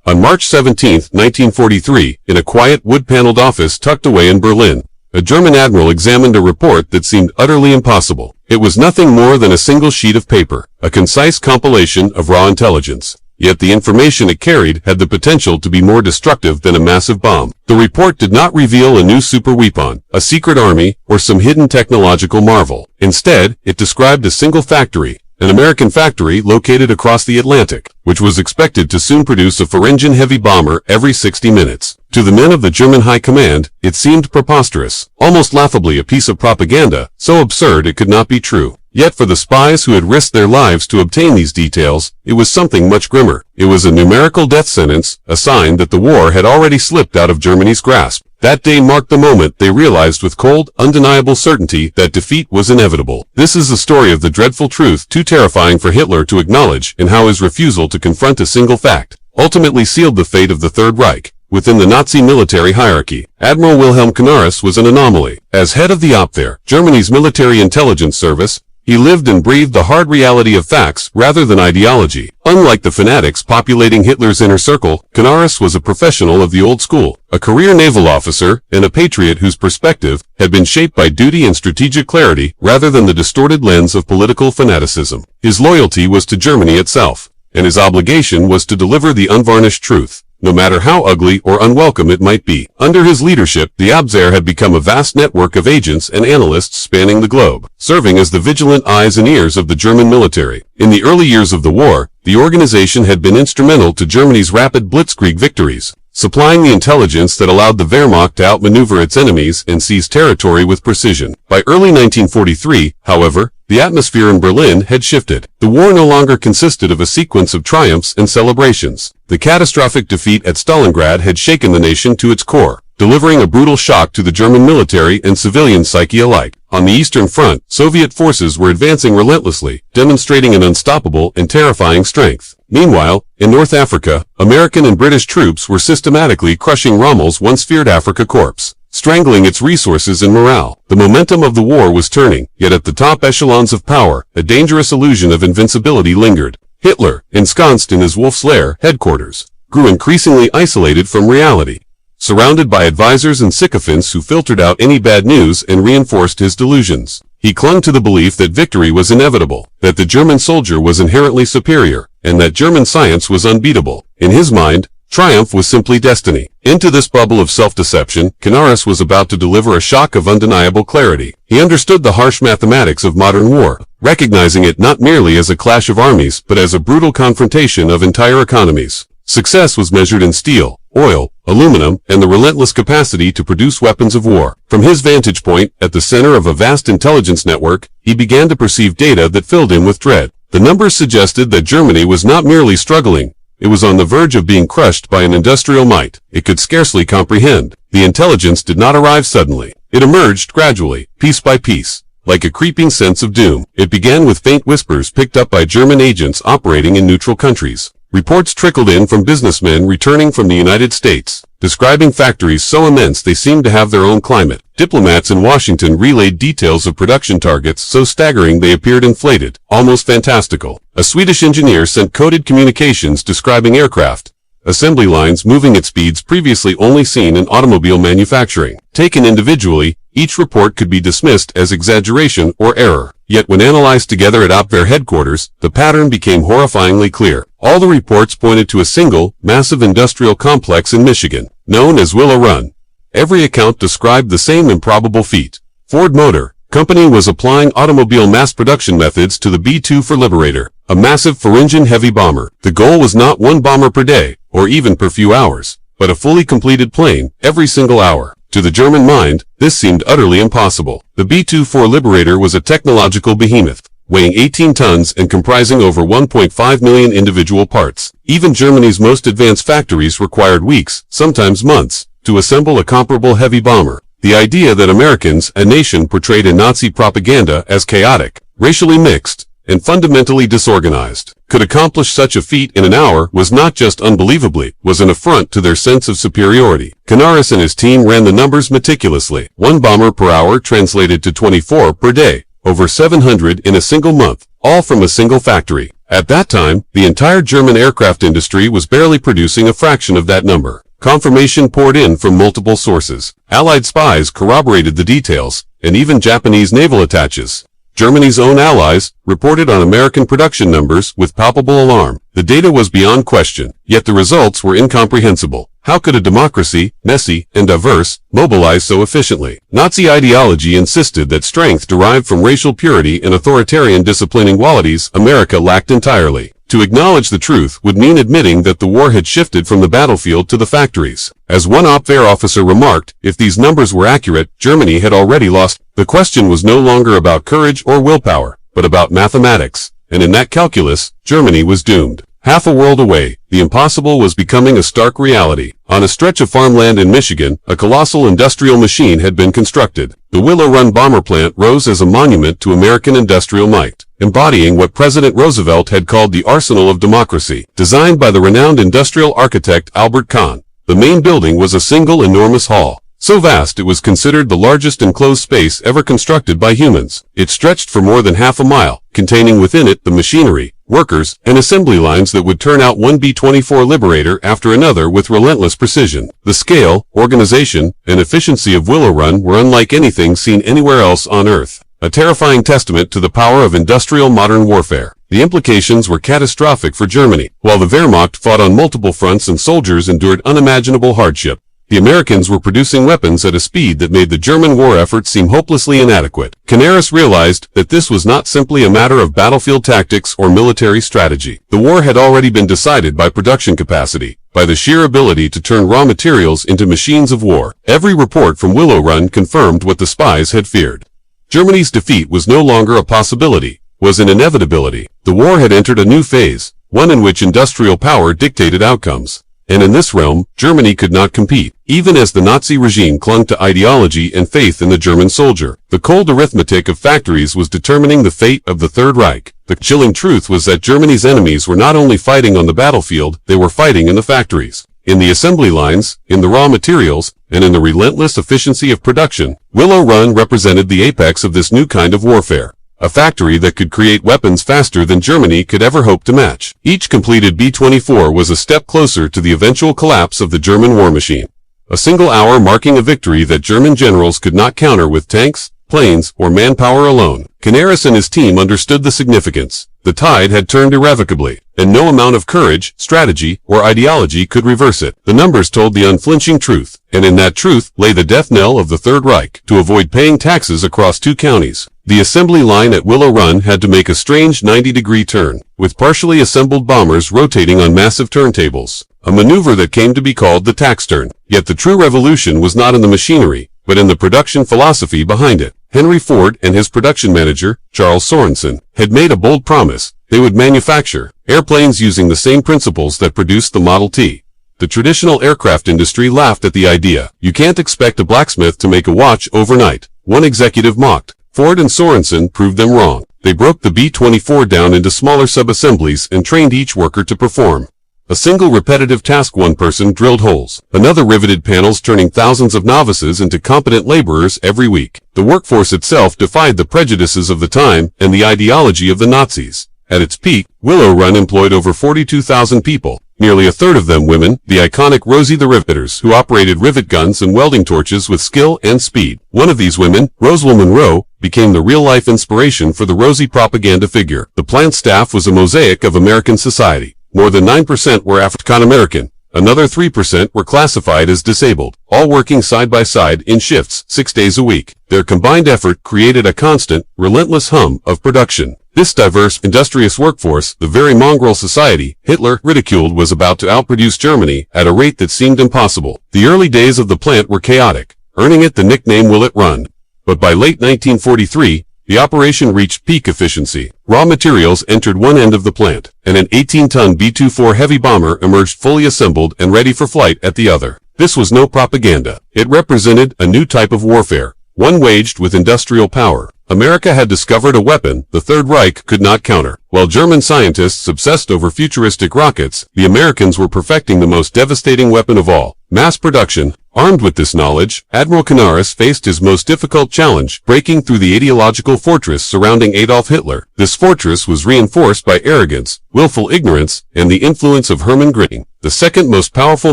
On March 17, 1943, in a quiet wood-paneled office tucked away in Berlin, a German admiral examined a report that seemed utterly impossible. It was nothing more than a single sheet of paper, a concise compilation of raw intelligence. Yet the information it carried had the potential to be more destructive than a massive bomb. The report did not reveal a new superweapon, a secret army, or some hidden technological marvel. Instead, it described a single factory, an American factory located across the Atlantic, which was expected to soon produce a four-engine heavy bomber every 60 minutes. To the men of the German High Command, it seemed preposterous, almost laughably a piece of propaganda, so absurd it could not be true. Yet for the spies who had risked their lives to obtain these details, it was something much grimmer. It was a numerical death sentence, a sign that the war had already slipped out of Germany's grasp. That day marked the moment they realized with cold, undeniable certainty that defeat was inevitable. This is the story of the dreadful truth too terrifying for Hitler to acknowledge, and how his refusal to confront a single fact ultimately sealed the fate of the Third Reich. Within the Nazi military hierarchy, Admiral Wilhelm Canaris was an anomaly. As head of the Abwehr, Germany's military intelligence service, he lived and breathed the hard reality of facts rather than ideology. Unlike the fanatics populating Hitler's inner circle, Canaris was a professional of the old school, a career naval officer, and a patriot whose perspective had been shaped by duty and strategic clarity rather than the distorted lens of political fanaticism. His loyalty was to Germany itself, and his obligation was to deliver the unvarnished truth, no matter how ugly or unwelcome it might be. Under his leadership, the Abwehr had become a vast network of agents and analysts spanning the globe, serving as the vigilant eyes and ears of the German military. In the early years of the war, the organization had been instrumental to Germany's rapid blitzkrieg victories, supplying the intelligence that allowed the Wehrmacht to outmaneuver its enemies and seize territory with precision. By early 1943, however, the atmosphere in Berlin had shifted. The war no longer consisted of a sequence of triumphs and celebrations. The catastrophic defeat at Stalingrad had shaken the nation to its core, delivering a brutal shock to the German military and civilian psyche alike. On the Eastern Front, Soviet forces were advancing relentlessly, demonstrating an unstoppable and terrifying strength. Meanwhile, in North Africa, American and British troops were systematically crushing Rommel's once feared Afrika Korps, strangling its resources and morale. The momentum of the war was turning, yet at the top echelons of power, a dangerous illusion of invincibility lingered. Hitler, ensconced in his Wolf's Lair headquarters, grew increasingly isolated from reality, surrounded by advisors and sycophants who filtered out any bad news and reinforced his delusions. He clung to the belief that victory was inevitable, that the German soldier was inherently superior, and that German science was unbeatable. In his mind, triumph was simply destiny. Into this bubble of self-deception, Canaris was about to deliver a shock of undeniable clarity. He understood the harsh mathematics of modern war, recognizing it not merely as a clash of armies, but as a brutal confrontation of entire economies. Success was measured in steel, oil, aluminum, and the relentless capacity to produce weapons of war. From his vantage point, at the center of a vast intelligence network, he began to perceive data that filled him with dread. The numbers suggested that Germany was not merely struggling, it was on the verge of being crushed by an industrial might it could scarcely comprehend. The intelligence did not arrive suddenly. It emerged gradually, piece by piece, like a creeping sense of doom. It began with faint whispers picked up by German agents operating in neutral countries. Reports trickled in from businessmen returning from the United States, describing factories so immense they seemed to have their own climate. Diplomats in Washington relayed details of production targets so staggering they appeared inflated, almost fantastical. A Swedish engineer sent coded communications describing aircraft assembly lines moving at speeds previously only seen in automobile manufacturing. Taken individually, each report could be dismissed as exaggeration or error. Yet when analyzed together at Abwehr headquarters, the pattern became horrifyingly clear. All the reports pointed to a single, massive industrial complex in Michigan, known as Willow Run. Every account described the same improbable feat. Ford Motor Company was applying automobile mass production methods to the B-2 for Liberator, a massive four-engine heavy bomber. The goal was not one bomber per day, or even per few hours, but a fully completed plane every single hour. To the German mind, this seemed utterly impossible. The B-2 Liberator was a technological behemoth, weighing 18 tons and comprising over 1.5 million individual parts. Even Germany's most advanced factories required weeks, sometimes months, to assemble a comparable heavy bomber. The idea that Americans, a nation portrayed in Nazi propaganda as chaotic, racially mixed, and fundamentally disorganized, could accomplish such a feat in an hour was not just unbelievably, was an affront to their sense of superiority. Canaris and his team ran the numbers meticulously. 1 bomber per hour translated to 24 per day, over 700 in a single month, all from a single factory. At that time, the entire German aircraft industry was barely producing a fraction of that number. Confirmation poured in from multiple sources. Allied spies corroborated the details, and even Japanese naval attaches, Germany's own allies, reported on American production numbers with palpable alarm. The data was beyond question, yet the results were incomprehensible. How could a democracy, messy and diverse, mobilize so efficiently? Nazi ideology insisted that strength derived from racial purity and authoritarian disciplining qualities America lacked entirely. To acknowledge the truth would mean admitting that the war had shifted from the battlefield to the factories. As one op-fair officer remarked, if these numbers were accurate, Germany had already lost. The question was no longer about courage or willpower, but about mathematics. And in that calculus, Germany was doomed. Half a world away, the impossible was becoming a stark reality. On a stretch of farmland in Michigan, a colossal industrial machine had been constructed. The Willow Run bomber plant rose as a monument to American industrial might, embodying what President Roosevelt had called the arsenal of democracy. Designed by the renowned industrial architect Albert Kahn, the main building was a single enormous hall. So vast it was considered the largest enclosed space ever constructed by humans. It stretched for more than half a mile, containing within it the machinery, workers, and assembly lines that would turn out one B-24 Liberator after another with relentless precision. The scale, organization, and efficiency of Willow Run were unlike anything seen anywhere else on Earth. A terrifying testament to the power of industrial modern warfare. The implications were catastrophic for Germany. While the Wehrmacht fought on multiple fronts and soldiers endured unimaginable hardship, the Americans were producing weapons at a speed that made the German war effort seem hopelessly inadequate. Canaris realized that this was not simply a matter of battlefield tactics or military strategy. The war had already been decided by production capacity, by the sheer ability to turn raw materials into machines of war. Every report from Willow Run confirmed what the spies had feared. Germany's defeat was no longer a possibility, was an inevitability. The war had entered a new phase, one in which industrial power dictated outcomes. And in this realm, Germany could not compete, even as the Nazi regime clung to ideology and faith in the German soldier. The cold arithmetic of factories was determining the fate of the Third Reich. The chilling truth was that Germany's enemies were not only fighting on the battlefield, they were fighting in the factories, in the assembly lines, in the raw materials, and in the relentless efficiency of production. Willow Run represented the apex of this new kind of warfare. A factory that could create weapons faster than Germany could ever hope to match. Each completed B-24 was a step closer to the eventual collapse of the German war machine. A single hour marking a victory that German generals could not counter with tanks, planes, or manpower alone. Canaris and his team understood the significance. The tide had turned irrevocably, and no amount of courage, strategy, or ideology could reverse it. The numbers told the unflinching truth, and in that truth lay the death knell of the Third Reich. To avoid paying taxes across 2 counties, the assembly line at Willow Run had to make a strange 90-degree turn, with partially assembled bombers rotating on massive turntables, a maneuver that came to be called the tax turn. Yet the true revolution was not in the machinery, but in the production philosophy behind it. Henry Ford and his production manager, Charles Sorensen, had made a bold promise. They would manufacture airplanes using the same principles that produced the Model T. The traditional aircraft industry laughed at the idea. You can't expect a blacksmith to make a watch overnight, one executive mocked. Ford and Sorensen proved them wrong. They broke the B-24 down into smaller sub-assemblies and trained each worker to perform a single repetitive task. One person drilled holes, another riveted panels, turning thousands of novices into competent laborers every week. The workforce itself defied the prejudices of the time and the ideology of the Nazis. At its peak, Willow Run employed over 42,000 people, nearly a third of them women, the iconic Rosie the Riveters, who operated rivet guns and welding torches with skill and speed. One of these women, Roswell Monroe, became the real-life inspiration for the Rosie propaganda figure. The plant staff was a mosaic of American society. More than 9% were African-American. Another 3% were classified as disabled, all working side by side in shifts 6 days a week. Their combined effort created a constant, relentless hum of production. This diverse, industrious workforce, the very mongrel society Hitler ridiculed, was about to outproduce Germany at a rate that seemed impossible. The early days of the plant were chaotic, earning it the nickname Will It Run. But by late 1943, the operation reached peak efficiency. Raw materials entered one end of the plant, and an 18-ton B-24 heavy bomber emerged fully assembled and ready for flight at the other. This was no propaganda. It represented a new type of warfare, one waged with industrial power. America had discovered a weapon the Third Reich could not counter. While German scientists obsessed over futuristic rockets, the Americans were perfecting the most devastating weapon of all, Mass production. Armed with this knowledge, Admiral Canaris faced his most difficult challenge, breaking through the ideological fortress surrounding Adolf Hitler. This fortress was reinforced by arrogance, willful ignorance, and the influence of Hermann Göring, the second most powerful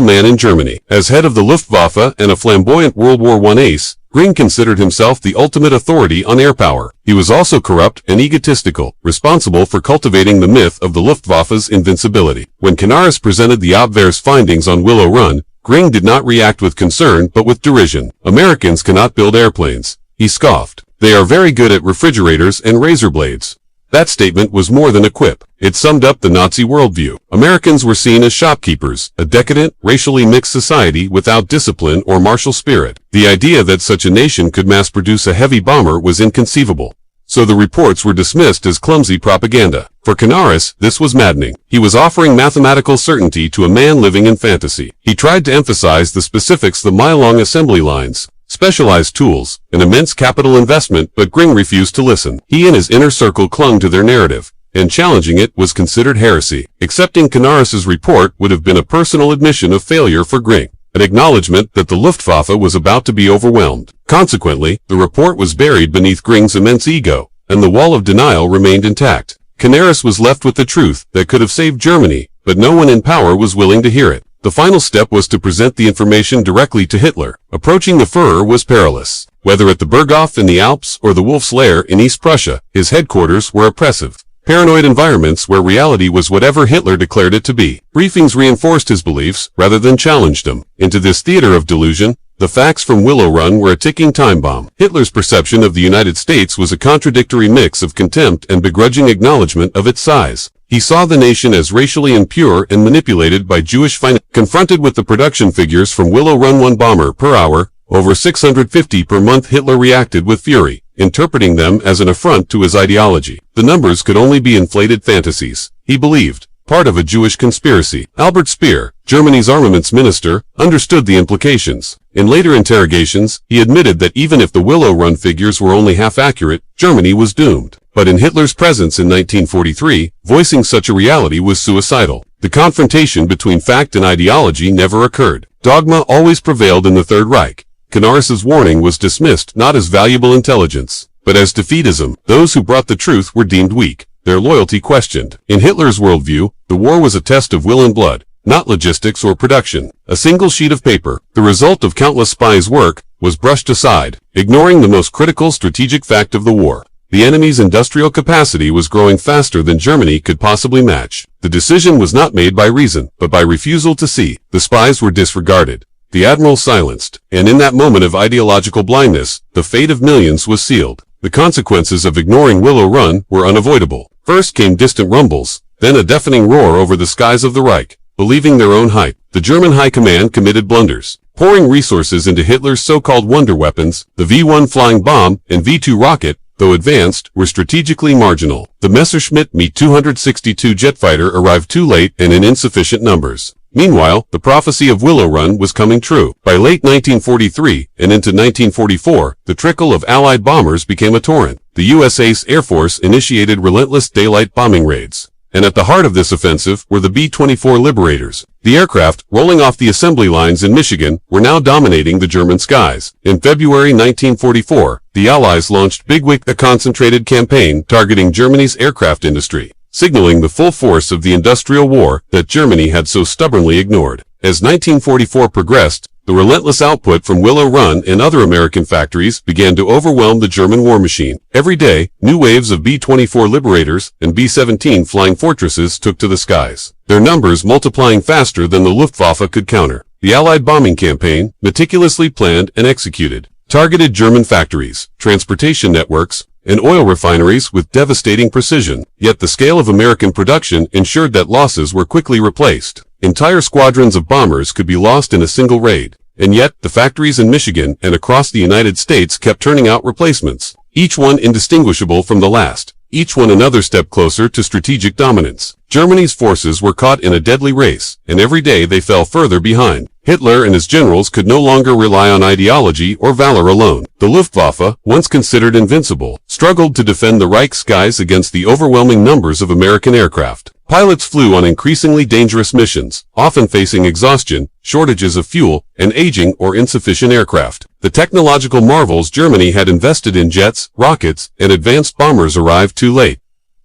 man in Germany. As head of the Luftwaffe and a flamboyant World War I ace, Göring considered himself the ultimate authority on air power. He was also corrupt and egotistical, responsible for cultivating the myth of the Luftwaffe's invincibility. When Canaris presented the Abwehr's findings on Willow Run, Göring did not react with concern but with derision. Americans cannot build airplanes, he scoffed. They are very good at refrigerators and razor blades. That statement was more than a quip. It summed up the Nazi worldview. Americans were seen as shopkeepers, a decadent, racially mixed society without discipline or martial spirit. The idea that such a nation could mass-produce a heavy bomber was inconceivable. So the reports were dismissed as clumsy propaganda. For Canaris, this was maddening. He was offering mathematical certainty to a man living in fantasy. He tried to emphasize the specifics: the mile-long assembly lines, specialized tools, an immense capital investment, but Göring refused to listen. He and his inner circle clung to their narrative, and challenging it was considered heresy. Accepting Canaris's report would have been a personal admission of failure for Göring, an acknowledgement that the Luftwaffe was about to be overwhelmed. Consequently, the report was buried beneath Göring's immense ego, and the wall of denial remained intact. Canaris was left with the truth that could have saved Germany, but no one in power was willing to hear it. The final step was to present the information directly to Hitler. Approaching the Führer was perilous. Whether at the Berghof in the Alps or the Wolf's Lair in East Prussia, his headquarters were oppressive, paranoid environments where reality was whatever Hitler declared it to be. Briefings reinforced his beliefs rather than challenged them. Into this theater of delusion, the facts from Willow Run were a ticking time bomb. Hitler's perception of the United States was a contradictory mix of contempt and begrudging acknowledgement of its size. He saw the nation as racially impure and manipulated by Jewish finance. Confronted with the production figures from Willow Run, 1 bomber per hour, over 650 per month, Hitler reacted with fury, interpreting them as an affront to his ideology. The numbers could only be inflated fantasies, he believed, part of a Jewish conspiracy. Albert Speer, Germany's armaments minister, understood the implications. In later interrogations, he admitted that even if the Willow Run figures were only half accurate, Germany was doomed. But in Hitler's presence in 1943, voicing such a reality was suicidal. The confrontation between fact and ideology never occurred. Dogma always prevailed in the Third Reich. Canaris's warning was dismissed not as valuable intelligence, but as defeatism. Those who brought the truth were deemed weak, their loyalty questioned. In Hitler's worldview, the war was a test of will and blood, not logistics or production. A single sheet of paper, the result of countless spies' work, was brushed aside, ignoring the most critical strategic fact of the war. The enemy's industrial capacity was growing faster than Germany could possibly match. The decision was not made by reason, but by refusal to see. The spies were disregarded, the admiral silenced, and in that moment of ideological blindness, the fate of millions was sealed. The consequences of ignoring Willow Run were unavoidable. First came distant rumbles, then a deafening roar over the skies of the Reich. Believing their own hype, the German high command committed blunders, pouring resources into Hitler's so-called wonder weapons. The V-1 flying bomb and V-2 rocket, though advanced, were strategically marginal. The Messerschmitt Me-262 jet fighter arrived too late and in insufficient numbers. Meanwhile, the prophecy of Willow Run was coming true. By late 1943 and into 1944, the trickle of Allied bombers became a torrent. The USA's Air Force initiated relentless daylight bombing raids. And at the heart of this offensive were the B-24 Liberators. The aircraft, rolling off the assembly lines in Michigan, were now dominating the German skies. In February 1944, the Allies launched Big Wick, a concentrated campaign targeting Germany's aircraft industry, signaling the full force of the industrial war that Germany had so stubbornly ignored. As 1944 progressed, the relentless output from Willow Run and other American factories began to overwhelm the German war machine. Every day, new waves of B-24 Liberators and B-17 Flying Fortresses took to the skies, their numbers multiplying faster than the Luftwaffe could counter. The Allied bombing campaign, meticulously planned and executed, targeted German factories, transportation networks, and oil refineries with devastating precision. Yet the scale of American production ensured that losses were quickly replaced. Entire squadrons of bombers could be lost in a single raid. And yet, the factories in Michigan and across the United States kept turning out replacements, each one indistinguishable from the last, each one another step closer to strategic dominance. Germany's forces were caught in a deadly race, and every day they fell further behind. Hitler and his generals could no longer rely on ideology or valor alone. The Luftwaffe, once considered invincible, struggled to defend the Reich skies against the overwhelming numbers of American aircraft. Pilots flew on increasingly dangerous missions, often facing exhaustion, shortages of fuel, and aging or insufficient aircraft. The technological marvels Germany had invested in jets, rockets, and advanced bombers arrived too late.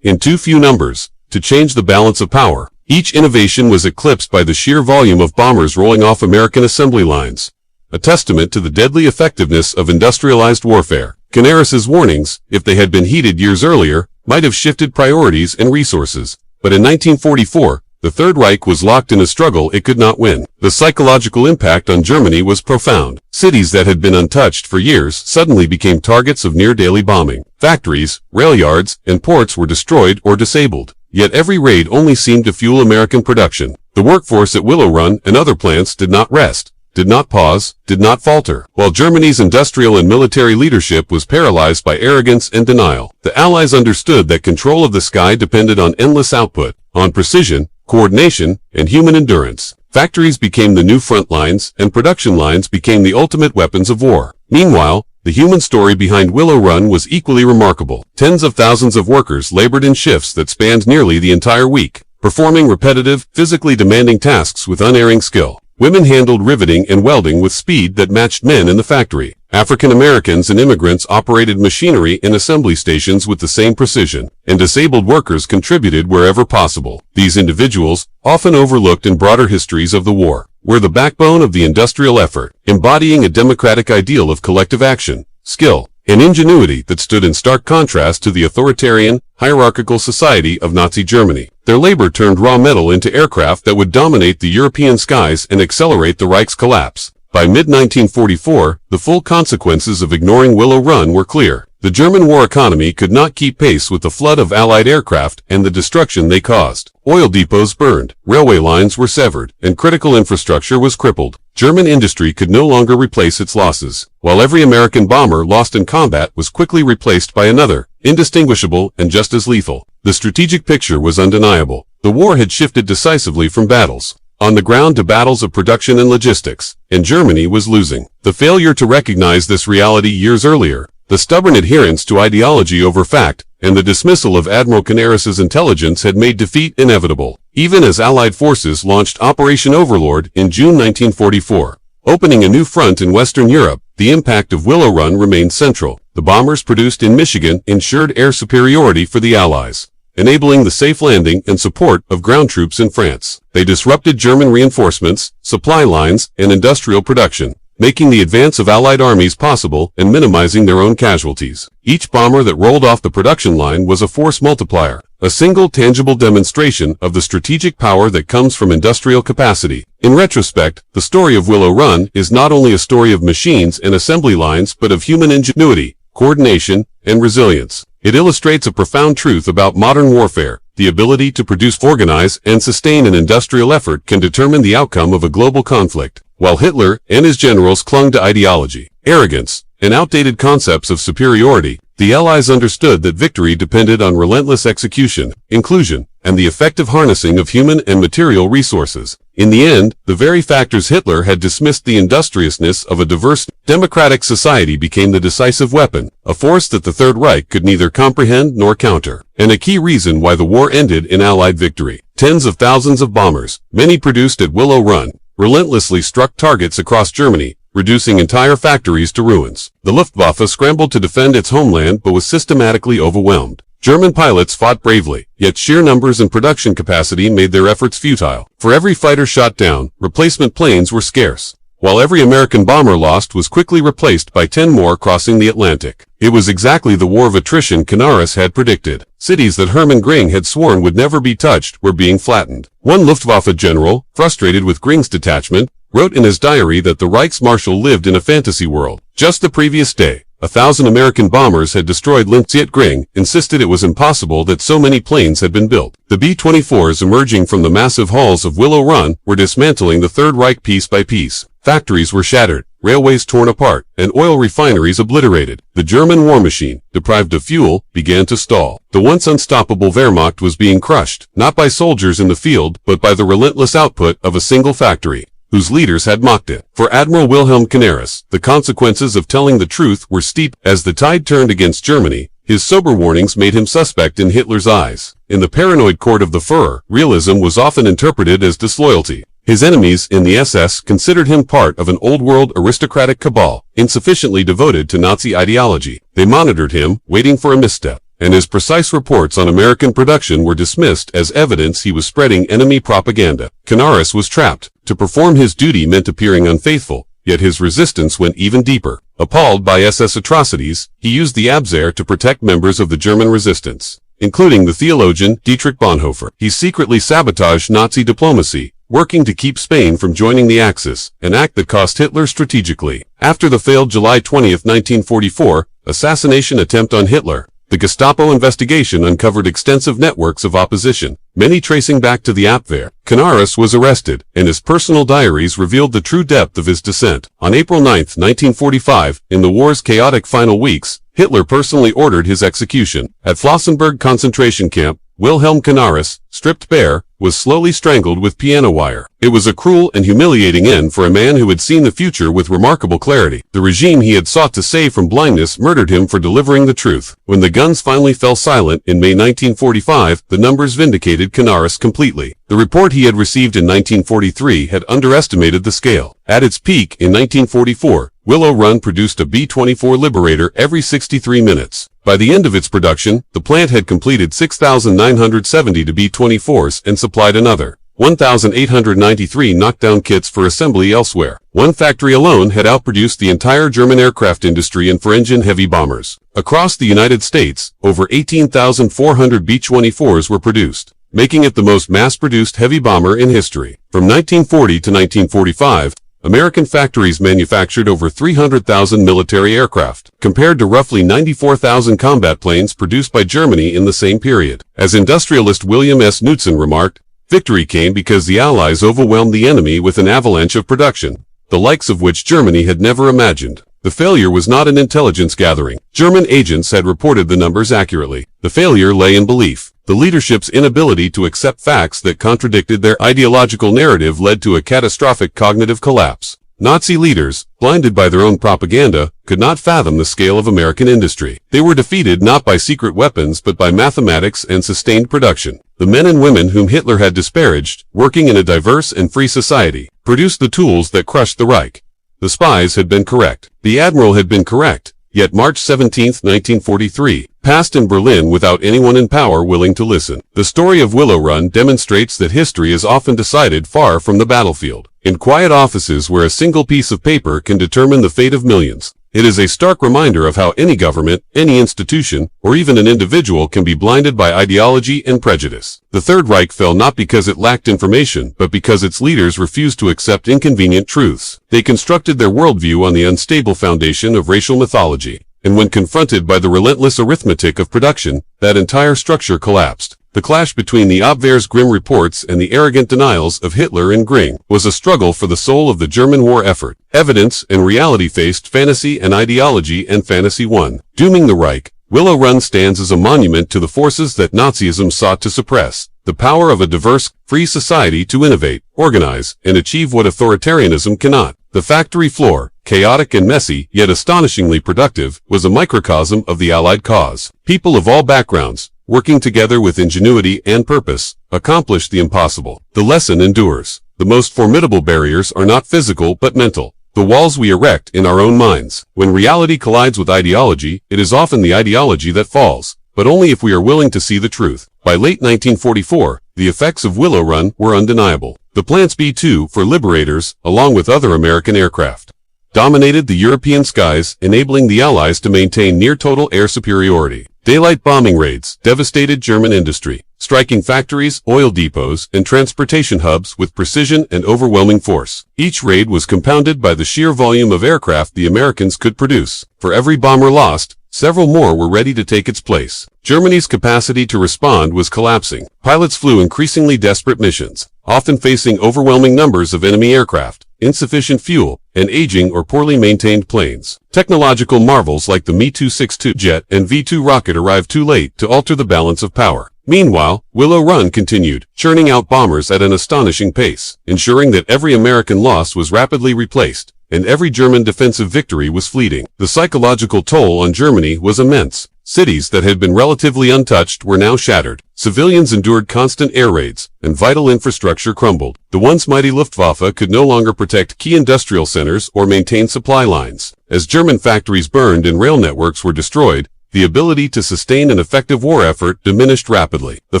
In too few numbers to change the balance of power. Each innovation was eclipsed by the sheer volume of bombers rolling off American assembly lines, a testament to the deadly effectiveness of industrialized warfare. Canaris's warnings, if they had been heeded years earlier, might have shifted priorities and resources. But in 1944, the Third Reich was locked in a struggle it could not win. The psychological impact on Germany was profound. Cities that had been untouched for years suddenly became targets of near-daily bombing. Factories, rail yards, and ports were destroyed or disabled. Yet every raid only seemed to fuel American production. The workforce at Willow Run and other plants did not rest, did not pause, did not falter. While Germany's industrial and military leadership was paralyzed by arrogance and denial, the Allies understood that control of the sky depended on endless output, on precision, coordination, and human endurance. Factories became the new front lines, and production lines became the ultimate weapons of war. Meanwhile, the human story behind Willow Run was equally remarkable. Tens of thousands of workers labored in shifts that spanned nearly the entire week, performing repetitive, physically demanding tasks with unerring skill. Women handled riveting and welding with speed that matched men in the factory. African Americans and immigrants operated machinery in assembly stations with the same precision, and disabled workers contributed wherever possible. These individuals, often overlooked in broader histories of the war, were the backbone of the industrial effort, embodying a democratic ideal of collective action, skill, and ingenuity that stood in stark contrast to the authoritarian, hierarchical society of Nazi Germany. Their labor turned raw metal into aircraft that would dominate the European skies and accelerate the Reich's collapse. By mid-1944, the full consequences of ignoring Willow Run were clear. The German war economy could not keep pace with the flood of Allied aircraft and the destruction they caused. Oil depots burned, railway lines were severed, and critical infrastructure was crippled. German industry could no longer replace its losses, while every American bomber lost in combat was quickly replaced by another, indistinguishable and just as lethal. The strategic picture was undeniable. The war had shifted decisively from battles on the ground to battles of production and logistics, and Germany was losing. The failure to recognize this reality years earlier, the stubborn adherence to ideology over fact, and the dismissal of Admiral Canaris's intelligence had made defeat inevitable. Even as Allied forces launched Operation Overlord in June 1944, opening a new front in Western Europe, the impact of Willow Run remained central. The bombers produced in Michigan ensured air superiority for the Allies, enabling the safe landing and support of ground troops in France. They disrupted German reinforcements, supply lines, and industrial production, making the advance of Allied armies possible and minimizing their own casualties. Each bomber that rolled off the production line was a force multiplier, a single tangible demonstration of the strategic power that comes from industrial capacity. In retrospect, the story of Willow Run is not only a story of machines and assembly lines but of human ingenuity, coordination, and resilience. It illustrates a profound truth about modern warfare. The ability to produce, organize, and sustain an industrial effort can determine the outcome of a global conflict. While Hitler and his generals clung to ideology, arrogance, and outdated concepts of superiority, the Allies understood that victory depended on relentless execution, inclusion, and the effective harnessing of human and material resources. In the end, the very factors Hitler had dismissed, the industriousness of a diverse, democratic society, became the decisive weapon, a force that the Third Reich could neither comprehend nor counter, and a key reason why the war ended in Allied victory. Tens of thousands of bombers, many produced at Willow Run, relentlessly struck targets across Germany, reducing entire factories to ruins. The Luftwaffe scrambled to defend its homeland but was systematically overwhelmed. German pilots fought bravely, yet sheer numbers and production capacity made their efforts futile. For every fighter shot down, replacement planes were scarce, while every American bomber lost was quickly replaced by 10 more crossing the Atlantic. It was exactly the war of attrition Canaris had predicted. Cities that Hermann Göring had sworn would never be touched were being flattened. One Luftwaffe general, frustrated with Göring's detachment, wrote in his diary that the Reichsmarshal lived in a fantasy world. Just the previous day, 1,000 American bombers had destroyed Linz, yet Göring insisted it was impossible that so many planes had been built. The B-24s emerging from the massive halls of Willow Run were dismantling the Third Reich piece by piece. Factories were shattered, railways torn apart, and oil refineries obliterated. The German war machine, deprived of fuel, began to stall. The once unstoppable Wehrmacht was being crushed, not by soldiers in the field, but by the relentless output of a single factory, whose leaders had mocked it. For Admiral Wilhelm Canaris, the consequences of telling the truth were steep. As the tide turned against Germany, His sober warnings made him suspect in Hitler's eyes. In the paranoid court of the Führer, realism was often interpreted as disloyalty. His enemies in the SS considered him part of an old-world aristocratic cabal, insufficiently devoted to Nazi ideology. They monitored him, waiting for a misstep, and his precise reports on American production were dismissed as evidence he was spreading enemy propaganda. Canaris was trapped. To perform his duty meant appearing unfaithful, yet his resistance went even deeper. Appalled by SS atrocities, he used the Abwehr to protect members of the German resistance, including the theologian Dietrich Bonhoeffer. He secretly sabotaged Nazi diplomacy, working to keep Spain from joining the Axis, an act that cost Hitler strategically. After the failed July 20, 1944, assassination attempt on Hitler, the Gestapo investigation uncovered extensive networks of opposition, many tracing back to the Abwehr. Canaris was arrested, and his personal diaries revealed the true depth of his dissent. On April 9, 1945, in the war's chaotic final weeks, Hitler personally ordered his execution. At Flossenburg concentration camp, Wilhelm Canaris, stripped bare, was slowly strangled with piano wire. It was a cruel and humiliating end for a man who had seen the future with remarkable clarity. The regime he had sought to save from blindness murdered him for delivering the truth. When the guns finally fell silent in May 1945, the numbers vindicated Canaris completely. The report he had received in 1943 had underestimated the scale. At its peak in 1944, Willow Run produced a B-24 Liberator every 63 minutes. By the end of its production, the plant had completed 6,970 B-24s and supplied another 1,893 knockdown kits for assembly elsewhere. One factory alone had outproduced the entire German aircraft industry in four-engine heavy bombers. Across the United States, over 18,400 B-24s were produced, making it the most mass-produced heavy bomber in history. From 1940 to 1945, American factories manufactured over 300,000 military aircraft, compared to roughly 94,000 combat planes produced by Germany in the same period. As industrialist William S. Knudsen remarked, victory came because the Allies overwhelmed the enemy with an avalanche of production, the likes of which Germany had never imagined. The failure was not an intelligence gathering. German agents had reported the numbers accurately. The failure lay in belief. The leadership's inability to accept facts that contradicted their ideological narrative led to a catastrophic cognitive collapse. Nazi leaders, blinded by their own propaganda, could not fathom the scale of American industry. They were defeated not by secret weapons but by mathematics and sustained production. The men and women whom Hitler had disparaged, working in a diverse and free society, produced the tools that crushed the Reich. The spies had been correct. The Admiral had been correct. Yet March 17, 1943, passed in Berlin without anyone in power willing to listen. The story of Willow Run demonstrates that history is often decided far from the battlefield, in quiet offices where a single piece of paper can determine the fate of millions. It is a stark reminder of how any government, any institution, or even an individual can be blinded by ideology and prejudice. The Third Reich fell not because it lacked information, but because its leaders refused to accept inconvenient truths. They constructed their worldview on the unstable foundation of racial mythology, and when confronted by the relentless arithmetic of production, that entire structure collapsed. The clash between the Abwehr's grim reports and the arrogant denials of Hitler and Göring was a struggle for the soul of the German war effort. Evidence and reality faced fantasy and ideology, and fantasy won. Dooming the Reich, Willow Run stands as a monument to the forces that Nazism sought to suppress. The power of a diverse, free society to innovate, organize, and achieve what authoritarianism cannot. The factory floor, chaotic and messy, yet astonishingly productive, was a microcosm of the Allied cause. People of all backgrounds, working together with ingenuity and purpose, accomplished the impossible. The lesson endures. The most formidable barriers are not physical but mental. The walls we erect in our own minds. When reality collides with ideology, it is often the ideology that falls, but only if we are willing to see the truth. By late 1944, the effects of Willow Run were undeniable. The plant's B-2 for Liberators, along with other American aircraft, dominated the European skies, enabling the Allies to maintain near-total air superiority. Daylight bombing raids devastated German industry, striking factories, oil depots, and transportation hubs with precision and overwhelming force. Each raid was compounded by the sheer volume of aircraft the Americans could produce. For every bomber lost, several more were ready to take its place. Germany's capacity to respond was collapsing. Pilots flew increasingly desperate missions, often facing overwhelming numbers of enemy aircraft, insufficient fuel, and aging or poorly maintained planes. Technological marvels like the Me-262 jet and V-2 rocket arrived too late to alter the balance of power. Meanwhile, Willow Run continued, churning out bombers at an astonishing pace, ensuring that every American loss was rapidly replaced, and every German defensive victory was fleeting. The psychological toll on Germany was immense. Cities that had been relatively untouched were now shattered. Civilians endured constant air raids, and vital infrastructure crumbled. The once mighty Luftwaffe could no longer protect key industrial centers or maintain supply lines. As German factories burned and rail networks were destroyed, the ability to sustain an effective war effort diminished rapidly. The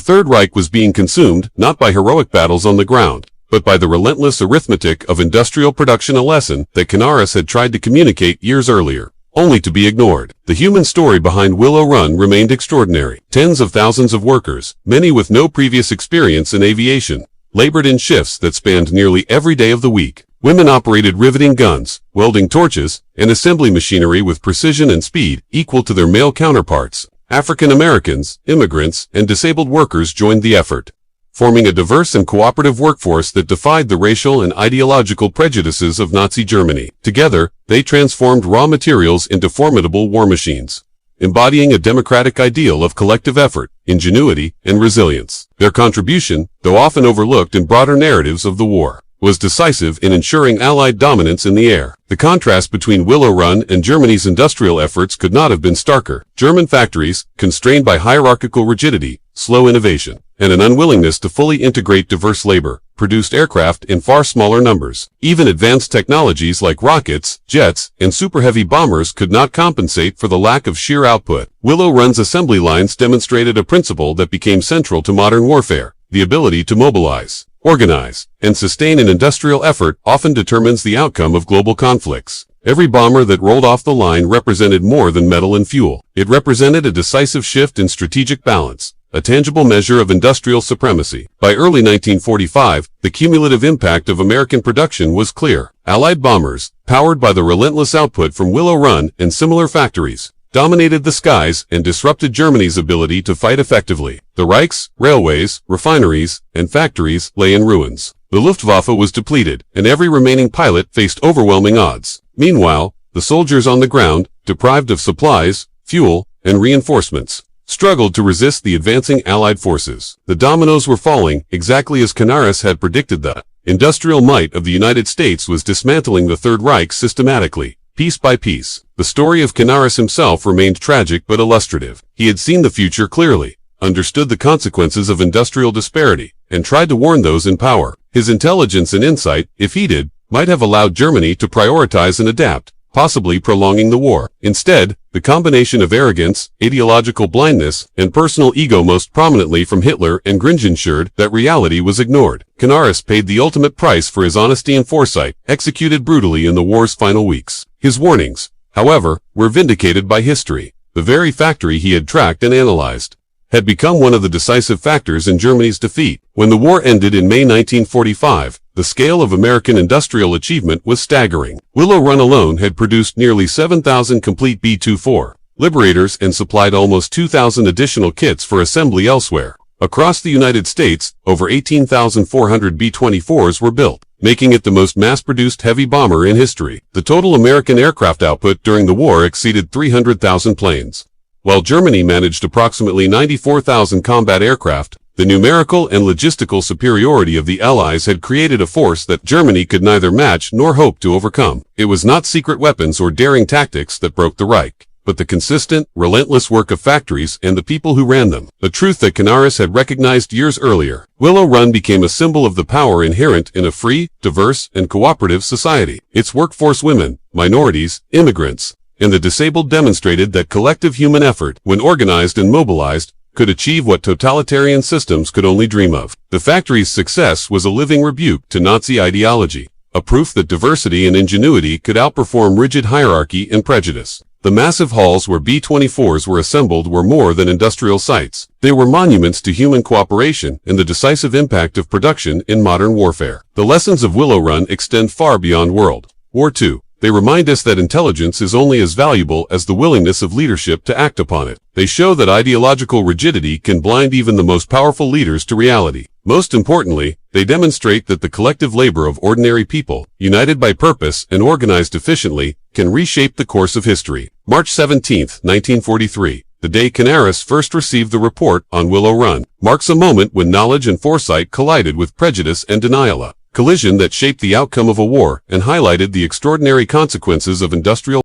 Third Reich was being consumed not by heroic battles on the ground, but by the relentless arithmetic of industrial production, a lesson that Canaris had tried to communicate years earlier, only to be ignored. The human story behind Willow Run remained extraordinary. Tens of thousands of workers, many with no previous experience in aviation, labored in shifts that spanned nearly every day of the week. Women operated riveting guns, welding torches, and assembly machinery with precision and speed equal to their male counterparts. African Americans, immigrants, and disabled workers joined the effort, forming a diverse and cooperative workforce that defied the racial and ideological prejudices of Nazi Germany. Together, they transformed raw materials into formidable war machines, embodying a democratic ideal of collective effort, ingenuity, and resilience. Their contribution, though often overlooked in broader narratives of the war, was decisive in ensuring Allied dominance in the air. The contrast between Willow Run and Germany's industrial efforts could not have been starker. German factories, constrained by hierarchical rigidity, slow innovation, and an unwillingness to fully integrate diverse labor, produced aircraft in far smaller numbers. Even advanced technologies like rockets, jets, and super-heavy bombers could not compensate for the lack of sheer output. Willow Run's assembly lines demonstrated a principle that became central to modern warfare: the ability to mobilize, organize, and sustain an industrial effort often determines the outcome of global conflicts. Every bomber that rolled off the line represented more than metal and fuel. It represented a decisive shift in strategic balance, a tangible measure of industrial supremacy. By early 1945, the cumulative impact of American production was clear. Allied bombers, powered by the relentless output from Willow Run and similar factories, dominated the skies and disrupted Germany's ability to fight effectively. The Reich's railways, refineries, and factories lay in ruins. The Luftwaffe was depleted, and every remaining pilot faced overwhelming odds. Meanwhile, the soldiers on the ground, deprived of supplies, fuel, and reinforcements, struggled to resist the advancing Allied forces. The dominoes were falling, exactly as Canaris had predicted. The industrial might of the United States was dismantling the Third Reich systematically, piece by piece. The story of Canaris himself remained tragic but illustrative. He had seen the future clearly, understood the consequences of industrial disparity, and tried to warn those in power. His intelligence and insight, if heeded, might have allowed Germany to prioritize and adapt, possibly prolonging the war. Instead, the combination of arrogance, ideological blindness, and personal ego, most prominently from Hitler and Grinch, ensured that reality was ignored. Canaris paid the ultimate price for his honesty and foresight, executed brutally in the war's final weeks. His warnings, however, were vindicated by history. The very factory he had tracked and analyzed had become one of the decisive factors in Germany's defeat. When the war ended in May 1945, the scale of American industrial achievement was staggering. Willow Run alone had produced nearly 7,000 complete B-24 liberators and supplied almost 2,000 additional kits for assembly elsewhere. Across the United States, over 18,400 B-24s were built, making it the most mass-produced heavy bomber in history. The total American aircraft output during the war exceeded 300,000 planes. While Germany managed approximately 94,000 combat aircraft, the numerical and logistical superiority of the Allies had created a force that Germany could neither match nor hope to overcome. It was not secret weapons or daring tactics that broke the Reich, but the consistent, relentless work of factories and the people who ran them. A truth that Canaris had recognized years earlier. Willow Run became a symbol of the power inherent in a free, diverse, and cooperative society. Its workforce, women, minorities, immigrants, and the disabled, demonstrated that collective human effort, when organized and mobilized, could achieve what totalitarian systems could only dream of. The factory's success was a living rebuke to Nazi ideology, a proof that diversity and ingenuity could outperform rigid hierarchy and prejudice. The massive halls where B-24s were assembled were more than industrial sites. They were monuments to human cooperation and the decisive impact of production in modern warfare. The lessons of Willow Run extend far beyond World War II. They remind us that intelligence is only as valuable as the willingness of leadership to act upon it. They show that ideological rigidity can blind even the most powerful leaders to reality. Most importantly, they demonstrate that the collective labor of ordinary people, united by purpose and organized efficiently, can reshape the course of history. March 17, 1943, the day Canaris first received the report on Willow Run, marks a moment when knowledge and foresight collided with prejudice and denial. A collision that shaped the outcome of a war and highlighted the extraordinary consequences of industrial